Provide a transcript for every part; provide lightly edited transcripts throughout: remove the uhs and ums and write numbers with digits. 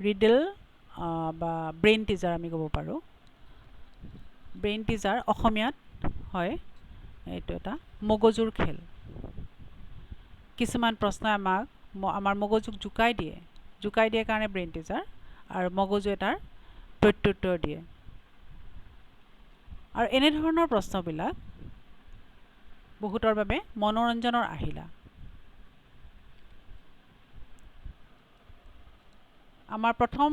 Riddle বা brain teaser আমি ক'ব পাৰোঁ। ব্ৰেইন টিজাৰ অসমীয়াত হয় এইটো এটা মগজুৰ খেল। কিছুমান প্ৰশ্নই আমাৰ মগজুক জোকাই দিয়ে কাৰণে ব্ৰেইন টিজাৰ, আৰু মগজুৱে তাৰ প্ৰত্যুত্তৰ দিয়ে। আৰু এনেধৰণৰ প্ৰশ্নবিলাক বহুতৰ বাবে মনোৰঞ্জনৰ আহিলা। আমাৰ প্ৰথম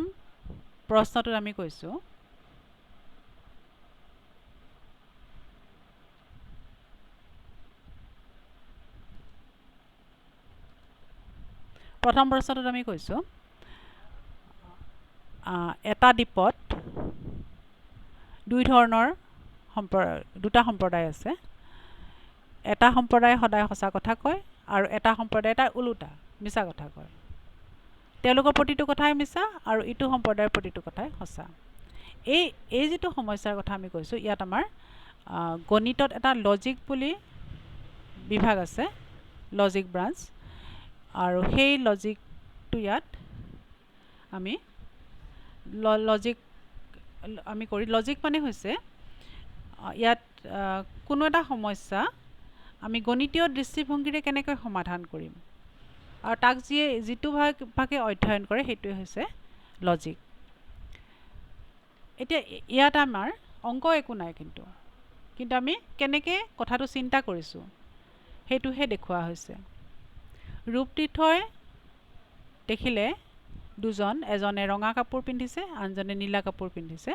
প্ৰশ্নটোত আমি কৈছোঁ এটা দ্বীপত দুটা সম্প্ৰদায় আছে। এটা সম্প্ৰদায়ে সদায় সঁচা কথা কয় আৰু এটা সম্প্ৰদায়ে তাৰ ওলোটা মিছা কথা কয়। তেওঁলোকৰ প্ৰতিটো কথাই মিছা আৰু ইটো সম্প্ৰদায়ৰ প্ৰতিটো কথাই সঁচা। এই যিটো সমস্যাৰ কথা আমি কৈছোঁ, ইয়াত আমাৰ গণিতত এটা লজিক বুলি বিভাগ আছে, লজিক ব্ৰাঞ্চ, আৰু সেই লজিকটো ইয়াত আমি লজিক মানে হৈছে ইয়াত কোনো এটা সমস্যা আমি গণিতীয় দৃষ্টিভংগীৰে কেনেকৈ সমাধান কৰিম, আৰু তাক যিটো ভাগে অধ্যয়ন কৰে সেইটোৱে হৈছে লজিক। এতিয়া ইয়াত আমাৰ অংক একো নাই, কিন্তু আমি কেনেকৈ কথাটো চিন্তা কৰিছোঁ সেইটোহে দেখুওৱা হৈছে। ৰূপতীৰ্থই দেখিলে এজনে ৰঙা কাপোৰ পিন্ধিছে, আনজনে নীলা কাপোৰ পিন্ধিছে।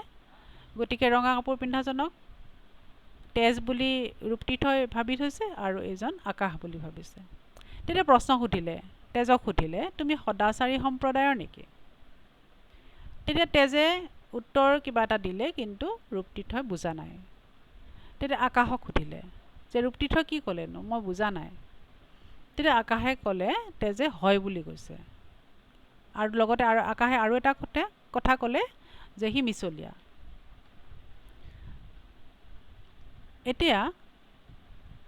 গতিকে ৰঙা কাপোৰ পিন্ধাজনক তেজ বুলি ৰূপতীৰ্থই ভাবি থৈছে আৰু এইজন আকাশ বুলি ভাবিছে। তেতিয়া তেজক সুধিলে তুমি সদাচাৰী সম্প্ৰদায়ৰ নেকি? তেতিয়া তেজে উত্তৰ কিবা এটা দিলে, কিন্তু ৰূপতীৰ্থই বুজা নাই। তেতিয়া আকাশক সুধিলে যে ৰূপতীৰ্থই কি ক'লেনো, মই বুজা নাই। তেতিয়া আকাশে ক'লে তেজে হয় বুলি কৈছে, আৰু লগতে আকাশে আৰু এটা কথা ক'লে যে সি মিছলীয়া। এতিয়া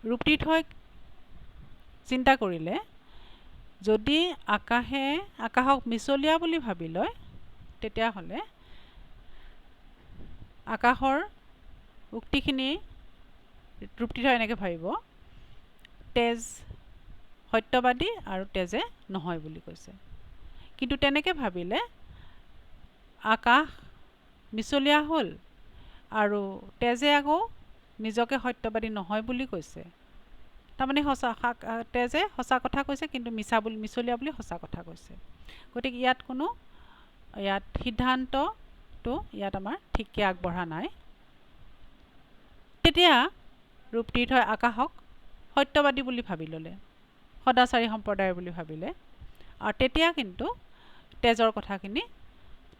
ৰূপতীৰ্থই চিন্তা কৰিলে, যদি আকাশক মিছলীয়া বুলি ভাবি লয়, তেতিয়াহ'লে আকাশৰ উক্তিখিনি ৰূপতীৰ্থই এনেকৈ ভাবিব, তেজ সত্যবাদী আৰু তেজে নহয় বুলি কৈছে। কিন্তু তেনেকৈ ভাবিলে আকাশ মিছলীয়া হ'ল, আৰু তেজে আকৌ নিজকে সত্যবাদী নহয় বুলি কৈছে। তাৰমানে তেজে সঁচা কথা কৈছে, কিন্তু মিছলীয়া বুলি সঁচা কথা কৈছে। গতিকে ইয়াত সিদ্ধান্তটো ইয়াত আমাৰ ঠিককৈ আগবঢ়া নাই। তেতিয়া ৰূপতীৰ্থই আকাশক সত্যবাদী বুলি ভাবি ল'লে, সদাচাৰী সম্প্ৰদায়ৰ বুলি ভাবিলে, আৰু তেতিয়া কিন্তু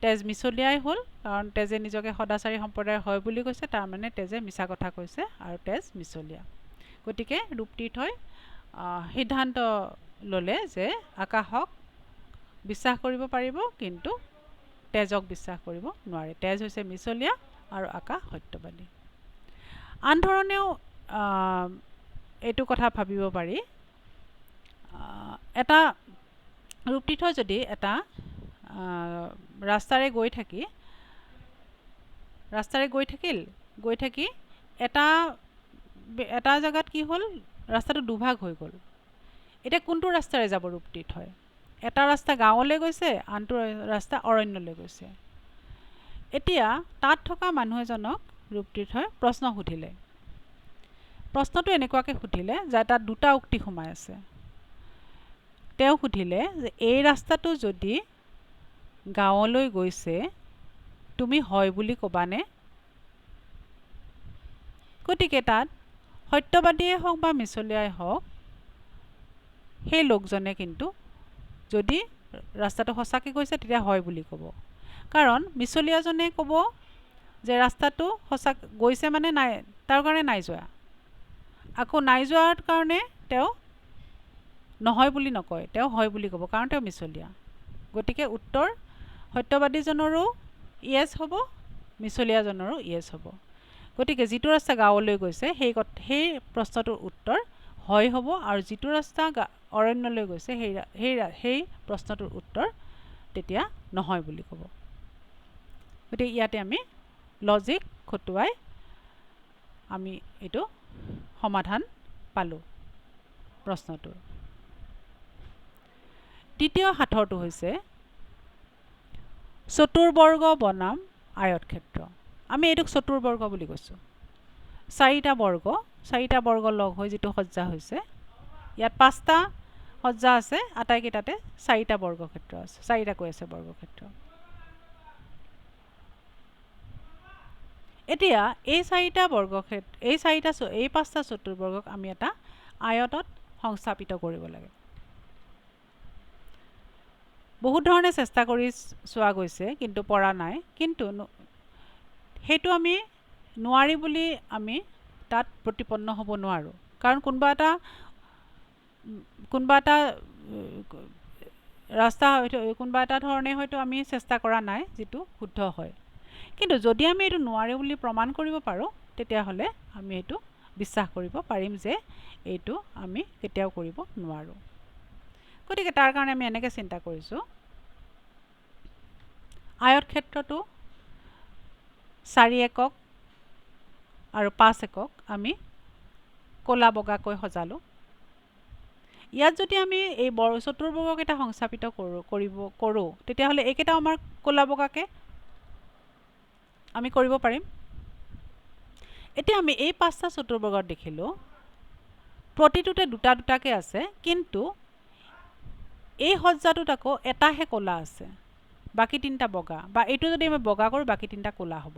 তেজ মিছলীয়াই হ'ল, কাৰণ তেজে নিজকে সদাচাৰী সম্প্ৰদায়ৰ হয় বুলি কৈছে, তাৰমানে তেজে মিছা কথা কৈছে আৰু তেজ মিছলীয়া। গতিকে ৰূপতীৰ্থই সিদ্ধান্ত ল'লে যে আকাশক বিশ্বাস কৰিব পাৰিব, কিন্তু তেজক বিশ্বাস কৰিব নোৱাৰে। তেজ হৈছে মিছলীয়া আৰু আকাশ সত্যবাদী। আন ধৰণেও এইটো কথা ভাবিব পাৰি, ৰূপতীৰ্থই যদি এটা ৰাস্তাৰে গৈ থাকি এটা জেগাত কি হ'ল, ৰাস্তাটো দুভাগ হৈ গ'ল। এতিয়া কোনটো ৰাস্তাৰে যাব ৰূপতীৰ্থই? এটা ৰাস্তা গাঁৱলৈ গৈছে, আনটো ৰাস্তা অৰণ্যলৈ গৈছে। এতিয়া তাত থকা মানুহ এজনক ৰূপতীৰ্থই প্ৰশ্ন সুধিলে। প্ৰশ্নটো এনেকুৱাকৈ সুধিলে যে তাত দুটা উক্তি সোমাই আছে। তেওঁ সুধিলে যে এই ৰাস্তাটো যদি গাঁৱলৈ গৈছে, তুমি হয় বুলি ক'বানে? গতিকে তাত সত্যবাদীয়ে হওক বা মিছলীয়াই হওক, সেই লোকজনে কিন্তু যদি ৰাস্তাটো সঁচাকৈ গৈছে তেতিয়া হয় বুলি ক'ব। কাৰণ মিছলীয়াজনে ক'ব যে ৰাস্তাটো সঁচা গৈছে মানে নাই, তাৰ কাৰণে নাই যোৱা। আকৌ নাই যোৱাৰ কাৰণে তেওঁ নহয় বুলি নকয়, তেওঁ হয় বুলি ক'ব, কাৰণ তেওঁ মিছলীয়া। গতিকে উত্তৰ সত্যবাদীজনৰো ইয়েছ হ'ব, মিছলীয়াজনৰো ইয়েছ হ'ব। গতিকে যিটো ৰাস্তা গাঁৱলৈ গৈছে সেই প্ৰশ্নটোৰ উত্তৰ হয় হ'ব, আৰু যিটো ৰাস্তা অৰণ্যলৈ গৈছে সেই প্ৰশ্নটোৰ উত্তৰ তেতিয়া নহয় বুলি ক'ব। গতিকে ইয়াতে আমি লজিক খটুৱাই আমি এইটো সমাধান পালোঁ প্ৰশ্নটোৰ। দ্বিতীয় সাঁথৰটো হৈছে চতুৰ্বৰ্গ বনাম আয়তক্ষেত্ৰ। আমি এইটোক চতুৰ্বৰ্গ বুলি কৈছোঁ। চাৰিটা বৰ্গ লগ হৈ যিটো সজ্জা হৈছে, ইয়াত 5টা সজ্জা আছে, আটাইকেইটাতে 4টা বৰ্গক্ষেত্ৰ আছে, 4টাকৈ আছে বৰ্গক্ষেত্ৰ। এতিয়া এই 4টা বৰ্গক্ষেত্ৰ, এই 5টা চতুৰ্বৰ্গক আমি এটা আয়তত সংস্থাপিত কৰিব লাগে। বহুত ধৰণে চেষ্টা কৰি চোৱা গৈছে কিন্তু পৰা নাই। কিন্তু সেইটো আমি নোৱাৰি বুলি আমি তাত প্ৰতিপন্ন হ'ব নোৱাৰোঁ, কাৰণ কোনোবা এটা ৰাস্তা কোনোবা এটা ধৰণে হয়তো আমি চেষ্টা কৰা নাই যিটো শুদ্ধ হয়। কিন্তু যদি আমি এইটো নোৱাৰোঁ বুলি প্ৰমাণ কৰিব পাৰোঁ, তেতিয়াহ'লে আমি এইটো বিশ্বাস কৰিব পাৰিম যে এইটো আমি কেতিয়াও কৰিব নোৱাৰোঁ। গতিকে তাৰ কাৰণে আমি এনেকৈ চিন্তা কৰিছোঁ, আয়তক্ষেত্ৰটো 4 একক আৰু 5 একক আমি ক'লা বগাকৈ সজালোঁ। ইয়াত যদি আমি এই চতুৰ্বৰ্গকেইটা সংস্থাপিত কৰোঁ তেতিয়াহ'লে এইকেইটাও আমাৰ ক'লা বগাকৈ আমি কৰিব পাৰিম। এতিয়া আমি এই 5টা চতুৰ্বৰ্গত দেখিলোঁ প্ৰতিটোতে 2টা 2টাকৈ আছে, কিন্তু এই সজ্জাটোত আকৌ এটাহে ক'লা আছে, বাকী 3টা বগা, বা এইটো যদি আমি বগা কৰোঁ বাকী 3টা ক'লা হ'ব।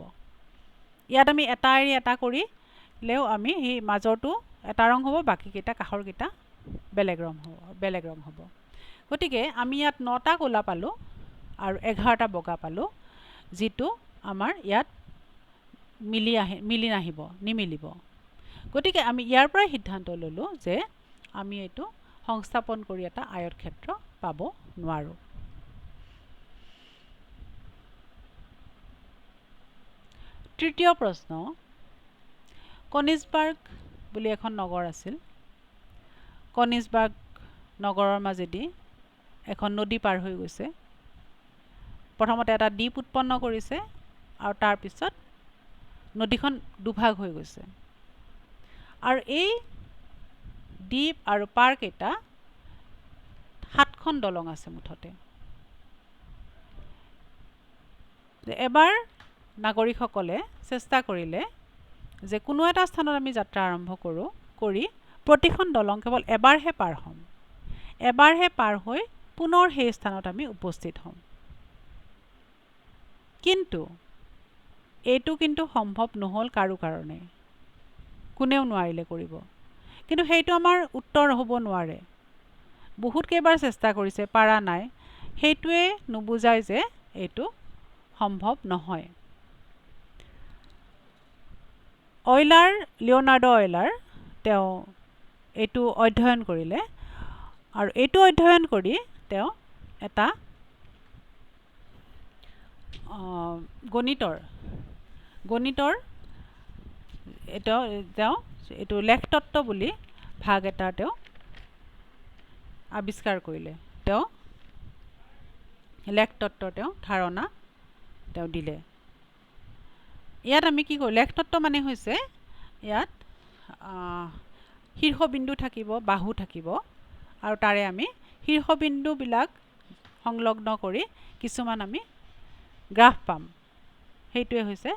ইয়াত আমি এটা এৰি এটা কৰিলেও আমি সেই মাজৰটো এটা ৰং হ'ব, বাকীকেইটা কাষৰকেইটা বেলেগ ৰং হ'ব। গতিকে আমি ইয়াত 9টা ক'লা পালোঁ আৰু 11টা বগা পালোঁ, যিটো আমাৰ ইয়াত নিমিলিব। গতিকে আমি ইয়াৰ পৰাই সিদ্ধান্ত ল'লোঁ যে আমি এইটো সংস্থাপন কৰি এটা আয়তক্ষেত্ৰ পাব নোৱাৰোঁ। তৃতীয় প্ৰশ্ন, কনিজবাৰ্গ বুলি এখন নগৰ আছিল। কনিজবাৰ্গ নগৰৰ মাজেদি এখন নদী পাৰ হৈ গৈছে। প্ৰথমতে এটা দ্বীপ উৎপন্ন কৰিছে আৰু তাৰপিছত নদীখন দুভাগ হৈ গৈছে। আৰু এই দ্বীপ আৰু পাৰকেইটা 7খন দলং আছে মুঠতে। এবাৰ নাগৰিকসকলে চেষ্টা কৰিলে যে কোনো এটা স্থানত আমি যাত্ৰা আৰম্ভ কৰি প্ৰতিখন দলং কেৱল এবাৰহে পাৰ হ'ম, এবাৰহে পাৰ হৈ পুনৰ সেই স্থানত আমি উপস্থিত হ'ম। কিন্তু এইটো সম্ভৱ নহ'ল কাৰো কাৰণে, কোনেও নোৱাৰিলে কৰিব। কিন্তু সেইটো আমাৰ উত্তৰ হ'ব নোৱাৰে। বহুত কেইবাৰ চেষ্টা কৰিছে, পাৰা নাই। সেইটোৱে নুবুজায় যে এইটো সম্ভৱ নহয়। লিঅ'নাৰ্ড' অইলাৰ তেওঁ এইটো অধ্যয়ন কৰিলে আৰু এইটো অধ্যয়ন কৰি তেওঁ এটা গণিতৰ তেওঁ এইটো লেখতত্ত্ব বুলি ভাগ এটা তেওঁ আৱিষ্কাৰ কৰিলে। তেওঁ লেখতত্ত্বৰ ধাৰণা তেওঁ দিলে। ইয়াত আমি কি কৰোঁ, লেখতত্ত্ব মানে হৈছে ইয়াত শীৰ্ষবিন্দু থাকিব, বাহু থাকিব, আৰু তাৰে আমি শীৰ্ষবিন্দুবিলাক সংলগ্ন কৰি কিছুমান আমি গ্ৰাফ পাম। সেইটোৱে হৈছে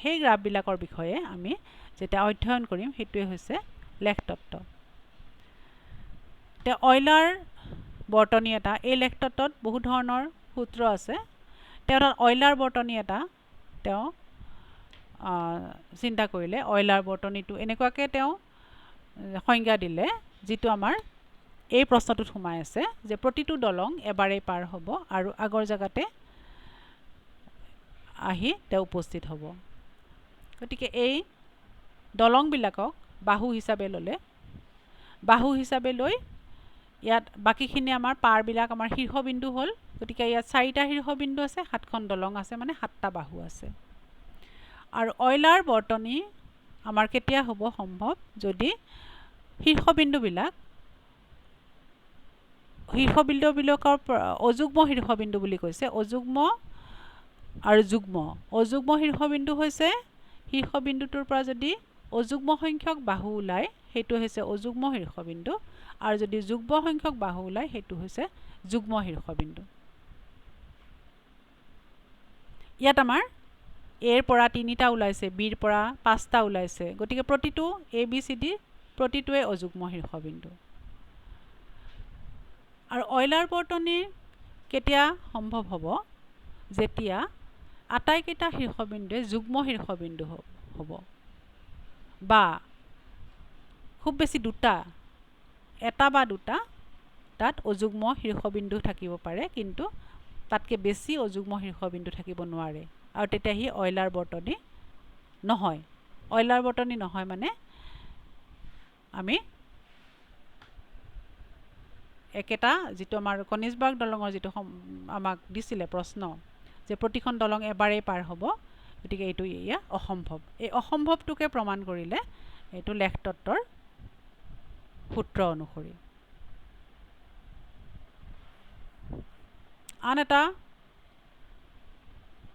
সেই গ্ৰাফবিলাকৰ বিষয়ে আমি যেতিয়া অধ্যয়ন কৰিম, সেইটোৱে হৈছে লেখতত্ত্ব। অইলাৰ বৰ্তনী এটা, এই লেখতত্ত্বত বহু ধৰণৰ সূত্ৰ আছে। তেওঁ তাত অইলাৰ বৰ্তনী এটা তেওঁ চিন্তা কৰিলে। অইলাৰ বৰ্তনীটো এনেকুৱাকৈ তেওঁ সংজ্ঞা দিলে, যিটো আমাৰ এই প্ৰশ্নটোত সোমাই আছে, যে প্ৰতিটো দলং এবাৰেই পাৰ হ'ব আৰু আগৰ জেগাতে আহি তেওঁ উপস্থিত হ'ব। গতিকে এই দলংবিলাকক বাহু হিচাপে ল'লে, বাহু হিচাপে লৈ ইয়াত বাকীখিনি আমাৰ পাৰবিলাক আমাৰ শীৰ্ষবিন্দু হ'ল। গতিকে ইয়াত 4টা শীৰ্ষবিন্দু আছে, 7খন দলং আছে, মানে 7টা বাহু আছে। আৰু অইলাৰ বৰ্তনী আমাৰ কেতিয়া হ'ব সম্ভৱ, যদি শীৰ্ষবিন্দুবিলাক শীৰ্ষবিন্দুবিলাকৰ অযুগ্ম শীৰ্ষবিন্দু বুলি কৈছে। অযুগ্ম আৰু যুগ্ম। অযুগ্ম শীৰ্ষবিন্দু হৈছে শীৰ্ষবিন্দুটোৰ পৰা যদি অযুগ্ম সংখ্যক বাহু ওলায় সেইটো হৈছে অযুগ্ম শীৰ্ষবিন্দু, আৰু যদি যুগ্ম সংখ্যক বাহু ওলায় সেইটো হৈছে যুগ্ম শীৰ্ষবিন্দু। ইয়াত আমাৰ এৰ পৰা 3টা ওলাইছে, বিৰ পৰা 5টা ওলাইছে, গতিকে প্ৰতিটো ABCD প্ৰতিটোৱে অযুগ্ম শীৰ্ষবিন্দু। আৰু অইলাৰ বৰ্তনী কেতিয়া সম্ভৱ হ'ব? যেতিয়া আটাইকেইটা শীৰ্ষবিন্দুৱে যুগ্ম শীৰ্ষবিন্দু হ'ব, বা খুব বেছি এটা বা দুটা তাত অযুগ্ম শীৰ্ষবিন্দু থাকিব পাৰে, কিন্তু তাতকৈ বেছি অযুগ্ম শীৰ্ষবিন্দু থাকিব নোৱাৰে, আৰু তেতিয়া সি অইলাৰ বৰ্তনী নহয়। অইলাৰ বৰ্তনী নহয় মানে আমি একেটা যিটো আমাৰ কনিষ্কবাৰ্গ দলঙৰ যিটো আমাক দিছিলে প্ৰশ্ন যে প্ৰতিখন দলং এবাৰেই পাৰ হ'ব, গতিকে এইটো অসম্ভৱ। এই অসম্ভৱটোকে প্ৰমাণ কৰিলে এইটো লেখ তত্ত্বৰ সূত্ৰ অনুসৰি। আন এটা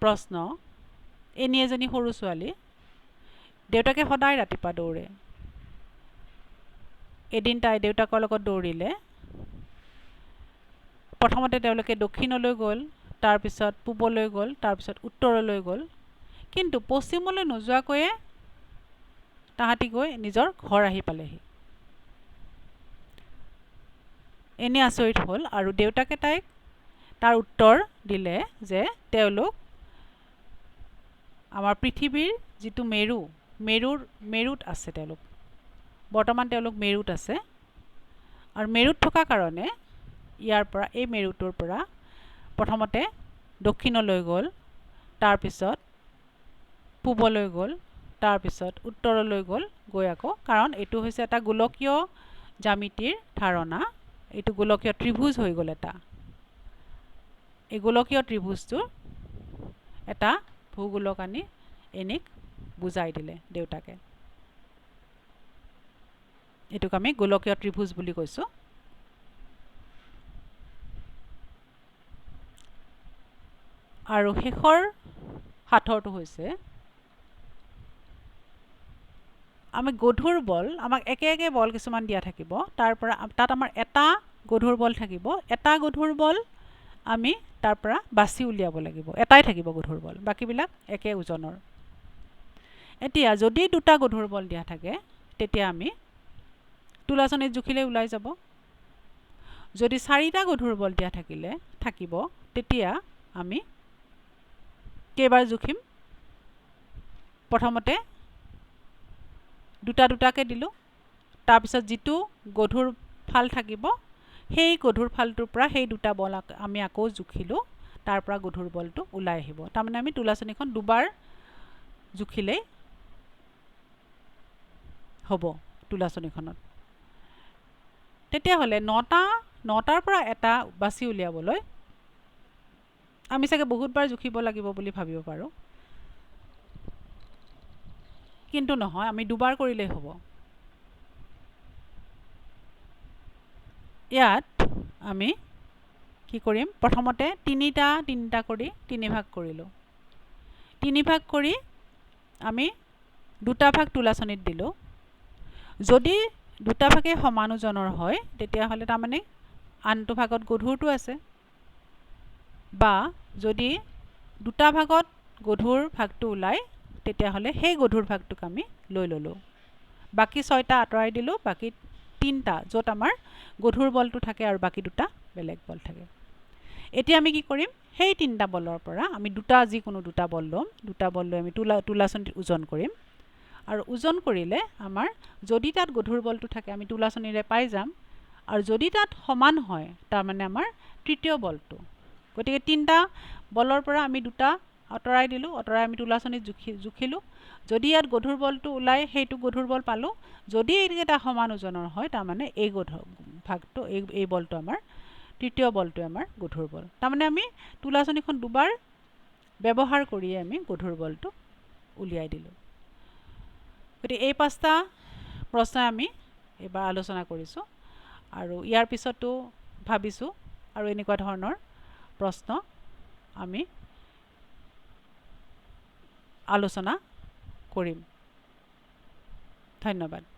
প্ৰশ্ন, এনি এজনী সৰু ছোৱালী, দেউতাকে সদায় ৰাতিপুৱা দৌৰে। এদিন তাই দেউতাকৰ লগত দৌৰিলে। প্ৰথমতে তেওঁলোকে দক্ষিণলৈ গ'ল, তাৰপিছত পূবলৈ গ'ল, তাৰপিছত উত্তৰলৈ গ'ল, কিন্তু পশ্চিমলৈ নোযোৱাকৈয়ে তাহাঁতি গৈ নিজৰ ঘৰ আহি পালেহি। এনে আচৰিত হ'ল, আৰু দেউতাকে তাইক তাৰ উত্তৰ দিলে যে তেওঁলোক আমাৰ পৃথিৱীৰ যিটো মেৰুত আছে, বৰ্তমান তেওঁলোক মেৰুত আছে, আৰু মেৰুত থকা কাৰণে ইয়াৰ পৰা এই মেৰুটোৰ পৰা প্ৰথমতে দক্ষিণলৈ গ'ল, তাৰপিছত পূবলৈ গ'ল, তাৰপিছত উত্তৰলৈ গ'ল, গৈ আকৌ, কাৰণ এইটো হৈছে এটা গোলকীয় জ্যামিতিৰ ধাৰণা, এইটো গোলকীয় ত্ৰিভুজ হৈ গ'ল এটা। এই গোলকীয় ত্ৰিভুজটো এটা ভূগোলক আনি এনিক বুজাই দিলে দেউতাকে। এইটোক আমি গোলকীয় ত্ৰিভুজ বুলি কৈছোঁ। আৰু শেষৰ সাঁথৰটো হৈছে আমি গধুৰ বল, আমাক একে একে বল কিছুমান দিয়া থাকিব, তাত আমাৰ এটা গধুৰ বল থাকিব। এটা গধুৰ বল আমি তাৰ পৰা বাছি উলিয়াব লাগিব, এটাই থাকিব গধুৰ বল, বাকীবিলাক একে ওজনৰ। এতিয়া যদি দুটা গধুৰ বল দিয়া থাকে তেতিয়া আমি তুলাচনীত জুখিলে ওলাই যাব। যদি 4টা গধুৰ বল দিয়া থাকিব তেতিয়া আমি কেইবাৰ জুখিম? প্ৰথমতে দুটাকে দিলোঁ, তাৰপিছত যিটো গধুৰ ফাল থাকিব সেই গধুৰ ফালটোৰ পৰা সেই দুটা বল আমি আকৌ জুখিলোঁ, তাৰ পৰা গধুৰ বলটো ওলাই আহিব। তাৰমানে আমি তুলাচনীখন দুবাৰ জুখিলেই হ'ব তুলাচনীখনত। তেতিয়াহ'লে 9টাৰ পৰা এটা বাছি উলিয়াবলৈ আমি চাগে বহুতবাৰ জুখিব লাগিব বুলি ভাবিব পাৰোঁ, কিন্তু নহয়, আমি দুবাৰ কৰিলেই হ'ব। ইয়াত আমি কি কৰিম? প্ৰথমতে তিনিটা কৰি 3 ভাগ কৰিলোঁ। 3 ভাগ কৰি আমি 2টা ভাগ তুলাচনীত দিলোঁ। যদি 2টা ভাগে সমান ওজনৰ হয় তেতিয়াহ'লে তাৰমানে আনটো ভাগত গধুৰটো আছে, বা যদি 2টা ভাগত গধুৰ ভাগটো ওলায় তেতিয়াহ'লে সেই গধুৰ ভাগটোক আমি লৈ ল'লোঁ। বাকী 6টা আঁতৰাই দিলোঁ, বাকী 3টা য'ত আমাৰ গধুৰ বলটো থাকে আৰু বাকী 2টা বেলেগ বল থাকে। এতিয়া আমি কি কৰিম? সেই 3টা বলৰ পৰা আমি যিকোনো 2টা বল ল'ম, 2টা বল লৈ আমি তুলাচনীত ওজন কৰিম, আৰু ওজন কৰিলে আমাৰ যদি তাত গধুৰ বলটো থাকে আমি তুলাচনীৰে পাই যাম, আৰু যদি তাত সমান হয় তাৰমানে আমাৰ তৃতীয় বলটো। গতিকে 3টা বলৰ পৰা আমি 2টা আঁতৰাই দিলোঁ, আঁতৰাই আমি তুলাচনীত জুখিলোঁ। যদি ইয়াত গধুৰ বলটো ওলাই সেইটো গধুৰ বল পালোঁ। যদি এইকেইটা সমান ওজনৰ হয় তাৰমানে এই ভাগটো এই বলটো আমাৰ তৃতীয় বলটোৱে আমাৰ গধুৰ বল। তাৰমানে আমি তুলাচনীখন দুবাৰ ব্যৱহাৰ কৰিয়ে আমি গধুৰ বলটো উলিয়াই দিলোঁ। গতিকে এই 5টা প্ৰশ্ন আমি এইবাৰ আলোচনা কৰিছোঁ, আৰু ইয়াৰ পিছতো ভাবিছোঁ আৰু এনেকুৱা ধৰণৰ প্ৰশ্ন আমি আলোচনা কৰিম। ধন্যবাদ।